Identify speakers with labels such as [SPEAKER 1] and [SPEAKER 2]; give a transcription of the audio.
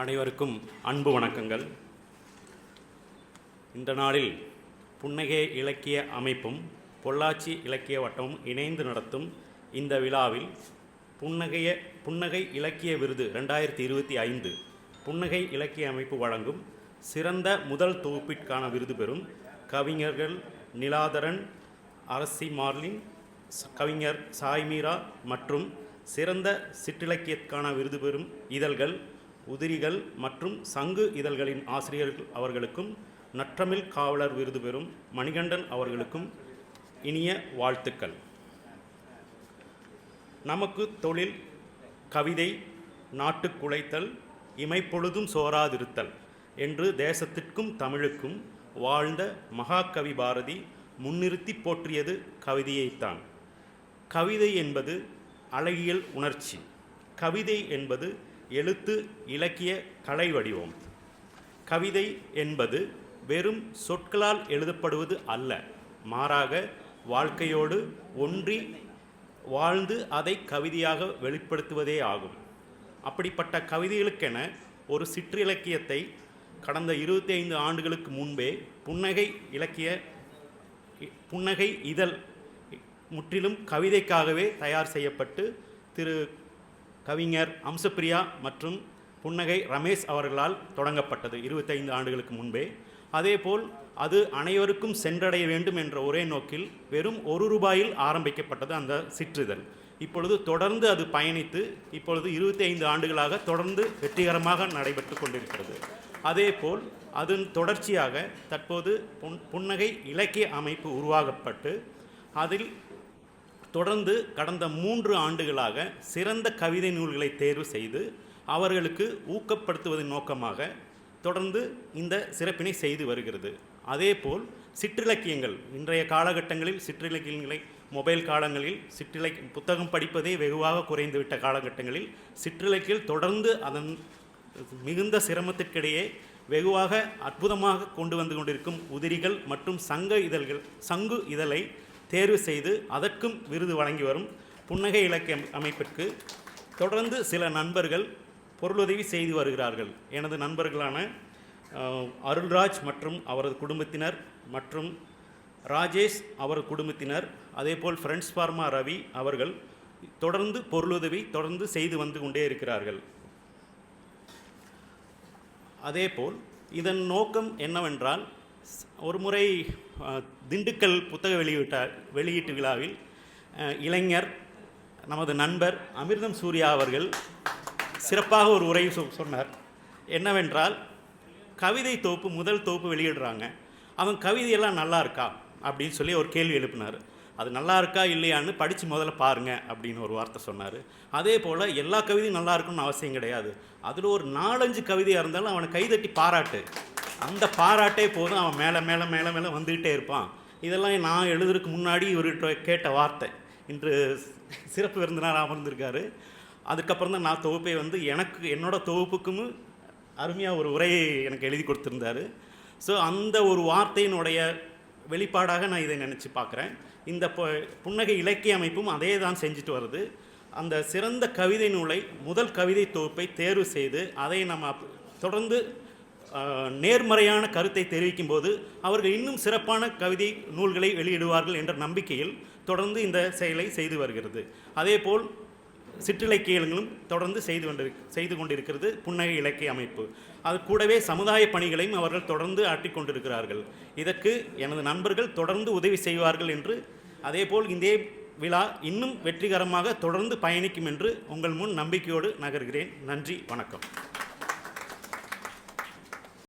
[SPEAKER 1] அனைவருக்கும் அன்பு வணக்கங்கள். இந்த நாளில் புன்னகை இலக்கிய அமைப்பும் பொள்ளாச்சி இலக்கிய வட்டமும் இணைந்து நடத்தும் இந்த விழாவில் புன்னகை இலக்கிய விருது 2025 புன்னகை இலக்கிய அமைப்பு வழங்கும் சிறந்த முதல் தொகுப்பிற்கான விருது பெறும் கவிஞர்கள் நிலாதரன், அரசி மார்லின், கவிஞர் சாய்மீரா மற்றும் சிறந்த சிற்றிலக்கியத்துக்கான விருது பெறும் இதழ்கள் உதிரிகள் மற்றும் சங்கு இதழ்களின் ஆசிரியர்கள் அவர்களுக்கும் நற்றமிழ் காவலர் விருது பெறும் மணிகண்டன் அவர்களுக்கும் இனிய வாழ்த்துக்கள். நமக்கு தொழில் கவிதை நாட்டுக்குழைத்தல் இமைப்பொழுதும் சோராதிருத்தல் என்று தேசத்திற்கும் தமிழுக்கும் வாழ்ந்த மகாகவி பாரதி முன்னிறுத்தி போற்றியது கவிதையைத்தான். கவிதை என்பது அழகியல் உணர்ச்சி. கவிதை என்பது எழுத்து இலக்கிய கலை வடிவம். கவிதை என்பது வெறும் சொற்களால் எழுதப்படுவது அல்ல, மாறாக வாழ்க்கையோடு ஒன்றி வாழ்ந்து அதை கவிதையாக வெளிப்படுத்துவதே ஆகும். அப்படிப்பட்ட கவிதைகளுக்கென ஒரு சிற்றிலக்கியத்தை கடந்த 25 ஆண்டுகளுக்கு முன்பே புன்னகை இதழ் முற்றிலும் கவிதைக்காகவே தயார் செய்யப்பட்டு திரு கவிஞர் அம்சப்பிரியா மற்றும் புன்னகை ரமேஷ் அவர்களால் தொடங்கப்பட்டது 25 ஆண்டுகளுக்கு முன்பே. அதேபோல் அது அனைவருக்கும் சென்றடைய வேண்டும் என்ற ஒரே நோக்கில் வெறும் ₹1 ஆரம்பிக்கப்பட்டது அந்த சிற்றிதழ். இப்பொழுது தொடர்ந்து அது பயணித்து இப்பொழுது 25 ஆண்டுகளாக தொடர்ந்து வெற்றிகரமாக நடைபெற்று கொண்டிருக்கிறது. அதேபோல் அதன் தொடர்ச்சியாக தற்போது புன்னகை இலக்கிய அமைப்பு உருவாக்கப்பட்டு அதில் தொடர்ந்து கடந்த 3 ஆண்டுகளாக சிறந்த கவிதை நூல்களை தேர்வு செய்து அவர்களுக்கு ஊக்கப்படுத்துவதன் நோக்கமாக தொடர்ந்து இந்த சிறப்பினை செய்து வருகிறது. அதேபோல் சிற்றிலக்கியங்கள் இன்றைய காலகட்டங்களில் சிற்றிலக்கியங்களை மொபைல் காலங்களில் புத்தகம் படிப்பதே வெகுவாக குறைந்துவிட்ட காலகட்டங்களில் சிற்றிலக்கியம் தொடர்ந்து அதன் மிகுந்த சிரமத்திற்கிடையே வெகுவாக அற்புதமாக கொண்டு வந்து கொண்டிருக்கும் உதிரிகள் மற்றும் சங்கு இதழை தேர்வு செய்து அதற்கும் விருது வழங்கி வரும் புன்னகை இலக்கிய அமைப்பிற்கு தொடர்ந்து சில நண்பர்கள் பொருளுதவி செய்து வருகிறார்கள். எனது நண்பர்களான அருள்ராஜ் மற்றும் அவரது குடும்பத்தினர் மற்றும் ராஜேஷ் அவரது குடும்பத்தினர், அதேபோல் ஃப்ரெண்ட்ஸ் ஃபார்மா ரவி அவர்கள் தொடர்ந்து பொருளுதவி தொடர்ந்து செய்து வந்து கொண்டே இருக்கிறார்கள். அதேபோல் இதன் நோக்கம் என்னவென்றால், ஒரு முறை திண்டுக்கல் புத்தக வெளியீட்டு விழாவில் இளைஞர் நமது நண்பர் அமிர்தம் சூர்யா அவர்கள் சிறப்பாக ஒரு உரை சொன்னார். என்னவென்றால், கவிதை தொகுப்பு முதல் தொகுப்பு வெளியிடுறாங்க, அவன் கவிதையெல்லாம் நல்லா இருக்கா அப்படின்னு சொல்லி ஒரு கேள்வி எழுப்பினார். அது நல்லா இருக்கா இல்லையான்னு படித்து முதல்ல பாருங்கள் அப்படின்னு ஒரு வார்த்தை சொன்னார். அதே போல் எல்லா கவிதையும் நல்லா இருக்குன்னு அவசியம் கிடையாது, அதில் ஒரு 4-5 கவிதையாக இருந்தாலும் அவனை கைதட்டி பாராட்டு. அந்த பாராட்டே போதும், அவன் மேலே மேலே மேலே மேலே வந்துக்கிட்டே இருப்பான். இதெல்லாம் நான் எழுதுறதுக்கு முன்னாடி இவர்கிட்ட கேட்ட வார்த்தை. இன்று சிறப்பு விருந்தினர் அமர்ந்திருக்காரு. அதுக்கப்புறம் தான் நான் தொகுப்பை என்னோடய தொகுப்புக்கும் அருமையாக ஒரு உரையை எனக்கு எழுதி கொடுத்துருந்தாரு. ஸோ அந்த ஒரு வார்த்தையினுடைய வெளிப்பாடாக நான் இதை நினச்சி பார்க்குறேன். இந்த புன்னகை இலக்கிய அமைப்பும் அதே தான் செஞ்சுட்டு வருது. அந்த சிறந்த கவிதை நூலை முதல் கவிதை தொகுப்பை தேர்வு செய்து அதை நம்ம தொடர்ந்து நேர்மறையான கருத்தை தெரிவிக்கும் போது அவர்கள் இன்னும் சிறப்பான கவிதை நூல்களை வெளியிடுவார்கள் என்ற நம்பிக்கையில் தொடர்ந்து இந்த செயலை செய்து வருகிறது. அதேபோல் சிற்றிலக்கியங்களும் தொடர்ந்து செய்து கொண்டிருக்கிறது புன்னகை இலக்கிய அமைப்பு. அது கூடவே சமுதாய பணிகளையும் அவர்கள் தொடர்ந்து ஆற்றிக் கொண்டிருக்கிறார்கள். இதற்கு எனது நண்பர்கள் தொடர்ந்து உதவி செய்வார்கள் என்று, அதேபோல் இந்த விழா இன்னும் வெற்றிகரமாக தொடர்ந்து பயணிக்கும் என்று உங்கள் முன் நம்பிக்கையோடு நகர்கிறேன். நன்றி, வணக்கம்.